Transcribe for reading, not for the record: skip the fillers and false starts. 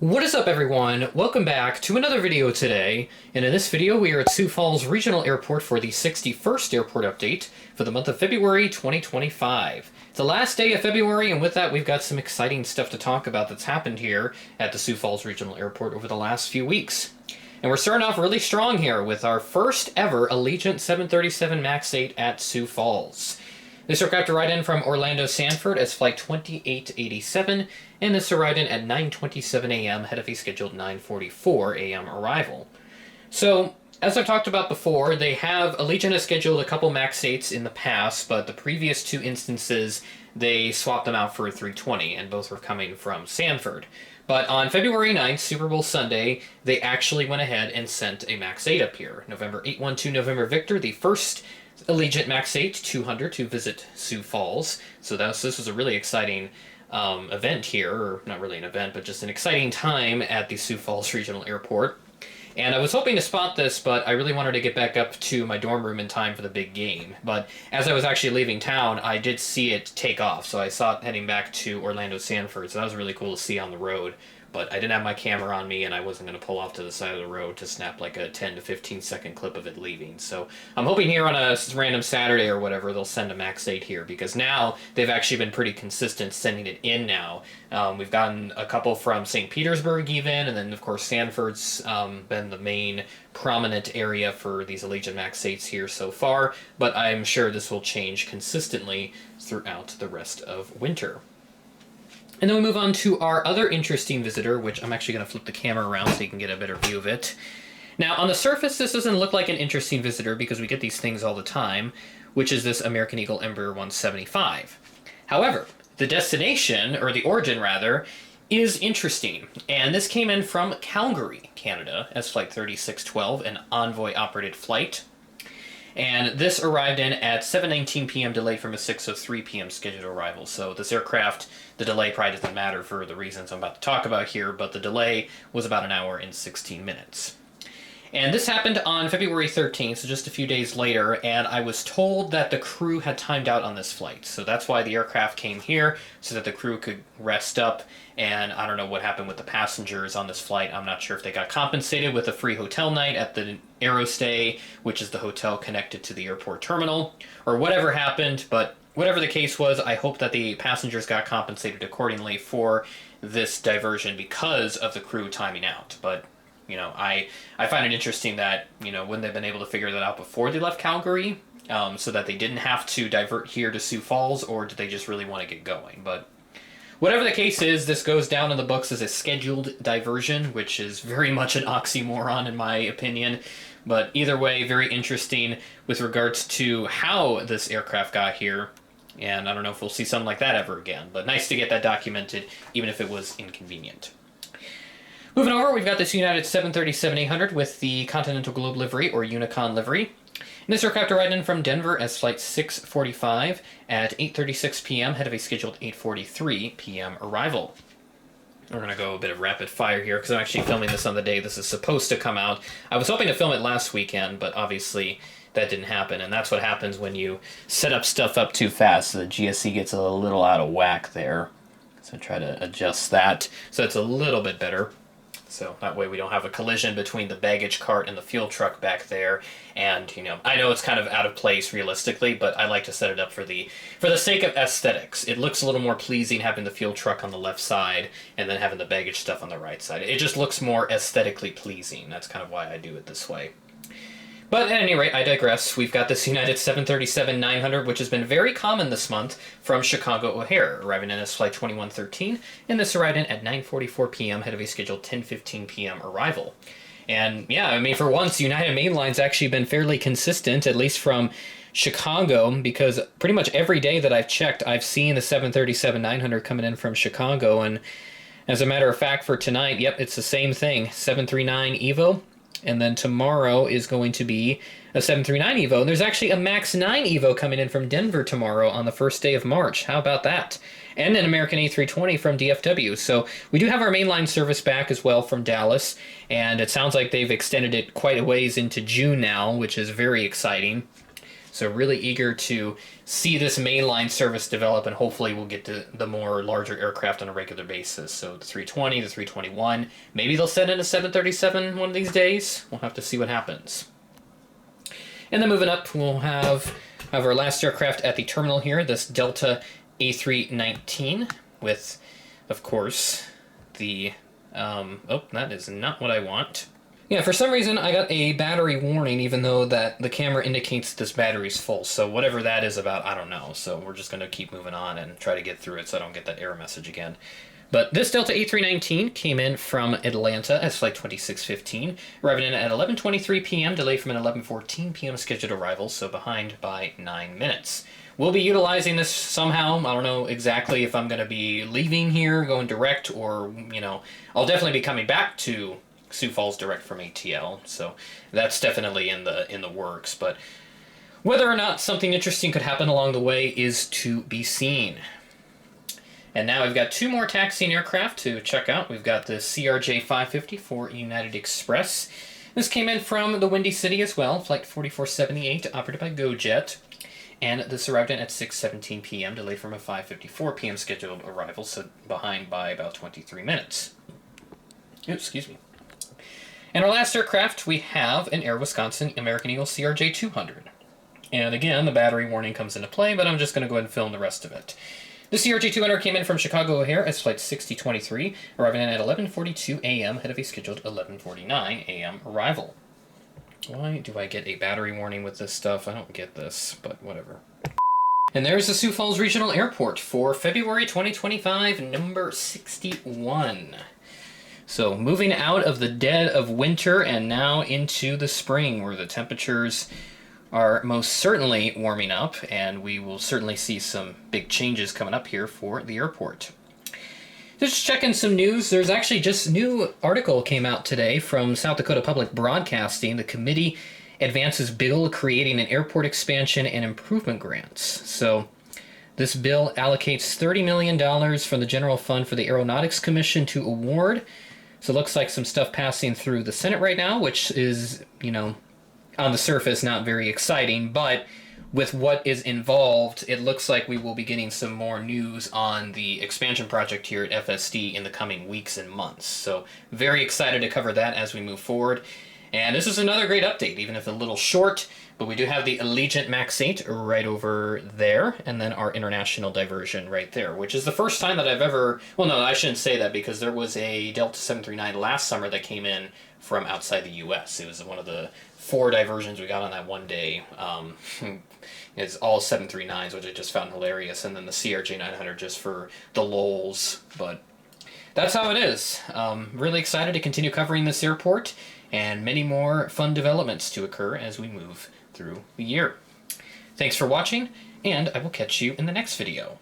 What is up, everyone? Welcome back to another video today, and in this video we are at Sioux Falls Regional Airport for the 61st airport update for the month of February 2025. It's the last day of February, and with that we've got some exciting stuff to talk about that's happened here at the Sioux Falls Regional Airport over the last few weeks. And we're starting off really strong here with our first ever Allegiant 737 MAX 8 at Sioux Falls. This aircraft arrived in from Orlando Sanford as Flight 2887, and this arrived in at 9:27 a.m. ahead of a scheduled 9:44 a.m. arrival. So, as I've talked about before, Allegiant has scheduled a couple MAX 8s in the past, but the previous two instances, they swapped them out for a 320, and both were coming from Sanford. But on February 9th, Super Bowl Sunday, they actually went ahead and sent a MAX 8 up here. November 812 November Victor, the first Allegiant MAX 8 200 to visit Sioux Falls. So this was a really exciting event here, or not really an event, but just an exciting time at the Sioux Falls Regional Airport. And I was hoping to spot this, but I really wanted to get back up to my dorm room in time for the big game. But as I was actually leaving town, I did see it take off, so I saw it heading back to Orlando Sanford, so that was really cool to see on the road. But I didn't have my camera on me, and I wasn't going to pull off to the side of the road to snap like a 10 to 15 second clip of it leaving. So I'm hoping here on a random Saturday or whatever, they'll send a MAX 8 here, because now they've actually been pretty consistent sending it in now. We've gotten a couple from St. Petersburg even, and then of course Sanford's been the main prominent area for these Allegiant MAX 8s here so far, but I'm sure this will change consistently throughout the rest of winter. And then we move on to our other interesting visitor, which I'm actually going to flip the camera around so you can get a better view of it. Now, on the surface, this doesn't look like an interesting visitor because we get these things all the time, which is this American Eagle Embraer 175. However, the destination, or the origin rather, is interesting. And this came in from Calgary, Canada, as Flight 3612, an Envoy-operated flight. And this arrived in at 7:19 p.m. delayed from a 6:03 p.m. scheduled arrival. So this aircraft, the delay probably doesn't matter for the reasons I'm about to talk about here, but the delay was about an hour and 16 minutes. And this happened on February 13th, so just a few days later, and I was told that the crew had timed out on this flight. So that's why the aircraft came here, so that the crew could rest up, and I don't know what happened with the passengers on this flight. I'm not sure if they got compensated with a free hotel night at the Aerostay, which is the hotel connected to the airport terminal, or whatever happened, but whatever the case was, I hope that the passengers got compensated accordingly for this diversion because of the crew timing out. But you know, I find it interesting that, you know, wouldn't they have been able to figure that out before they left Calgary, so that they didn't have to divert here to Sioux Falls, or did they just really want to get going? But whatever the case is, this goes down in the books as a scheduled diversion, which is very much an oxymoron in my opinion. But either way, very interesting with regards to how this aircraft got here. And I don't know if we'll see something like that ever again, but nice to get that documented, even if it was inconvenient. Moving over, we've got this United 737-800 with the Continental Globe livery, or Unicon livery. And this aircraft arrived in from Denver as Flight 645 at 8:36 p.m. ahead of a scheduled 8:43 p.m. arrival. We're going to go a bit of rapid fire here because I'm actually filming this on the day this is supposed to come out. I was hoping to film it last weekend, but obviously that didn't happen, and that's what happens when you set up stuff up too fast. The GSC gets a little out of whack there. So try to adjust that so it's a little bit better. So that way we don't have a collision between the baggage cart and the fuel truck back there. And, you know, I know it's kind of out of place realistically, but I like to set it up for the sake of aesthetics. It looks a little more pleasing having the fuel truck on the left side and then having the baggage stuff on the right side. It just looks more aesthetically pleasing. That's kind of why I do it this way. But at any rate, I digress. We've got this United 737-900, which has been very common this month, from Chicago O'Hare, arriving in as Flight 2113, and this arrived in at 9:44 p.m. ahead of a scheduled 10:15 p.m. arrival. And yeah, I mean, for once, United Mainline's actually been fairly consistent, at least from Chicago, because pretty much every day that I've checked, I've seen the 737-900 coming in from Chicago, and as a matter of fact, for tonight, yep, it's the same thing, 739 EVO. And then tomorrow is going to be a 739 EVO. And there's actually a MAX 9 EVO coming in from Denver tomorrow on the first day of March. How about that? And an American A320 from DFW. So we do have our mainline service back as well from Dallas. And it sounds like they've extended it quite a ways into June now, which is very exciting. So really eager to see this mainline service develop, and hopefully we'll get to the more larger aircraft on a regular basis. So the 320, the 321, maybe they'll send in a 737 one of these days. We'll have to see what happens. And then moving up, we'll have our last aircraft at the terminal here, this Delta A319 with, of course, the, oh, that is not what I want. Yeah, for some reason I got a battery warning even though that the camera indicates this battery's full. So whatever that is about, I don't know. So we're just going to keep moving on and try to get through it so I don't get that error message again. But this Delta A319 came in from Atlanta as flight 2615, arriving in at 11:23 p.m., delayed from an 11:14 p.m. scheduled arrival, so behind by 9 minutes. We'll be utilizing this somehow. I don't know exactly if I'm going to be leaving here, going direct, or, you know, I'll definitely be coming back to Sioux Falls direct from ATL, so that's definitely in the works. But whether or not something interesting could happen along the way is to be seen. And now we've got two more taxiing aircraft to check out. We've got the CRJ 550 for United Express. This came in from the Windy City as well, flight 4478, operated by GoJet. And this arrived in at 6:17 p.m., delayed from a 5:54 p.m. scheduled arrival, so behind by about 23 minutes. Oops, excuse me. And our last aircraft, we have an Air Wisconsin American Eagle CRJ 200. And again, the battery warning comes into play, but I'm just going to go ahead and film the rest of it. The CRJ 200 came in from Chicago O'Hare as flight 6023, arriving in at 11:42 a.m. ahead of a scheduled 11:49 a.m. arrival. Why do I get a battery warning with this stuff? I don't get this, but whatever. And there's the Sioux Falls Regional Airport for February 2025, number 61. So moving out of the dead of winter and now into the spring, where the temperatures are most certainly warming up, and we will certainly see some big changes coming up here for the airport. Just checking some news. There's actually just a new article came out today from South Dakota Public Broadcasting. The committee advances bill creating an airport expansion and improvement grants. So this bill allocates $30 million from the General Fund for the Aeronautics Commission to award. So it looks like some stuff passing through the Senate right now, which is, you know, on the surface not very exciting, but with what is involved, it looks like we will be getting some more news on the expansion project here at FSD in the coming weeks and months. So very excited to cover that as we move forward. And this is another great update, even if a little short, but we do have the Allegiant MAX 8 right over there, and then our international diversion right there, which is the first time that I've ever, well, no, I shouldn't say that, because there was a Delta 739 last summer that came in from outside the U.S. It was one of the 4 diversions we got on that one day. It's all 739s, which I just found hilarious, and then the CRJ 900 just for the lulz. But that's how it is. Really excited to continue covering this airport, and many more fun developments to occur as we move through the year. Thanks for watching, and I will catch you in the next video.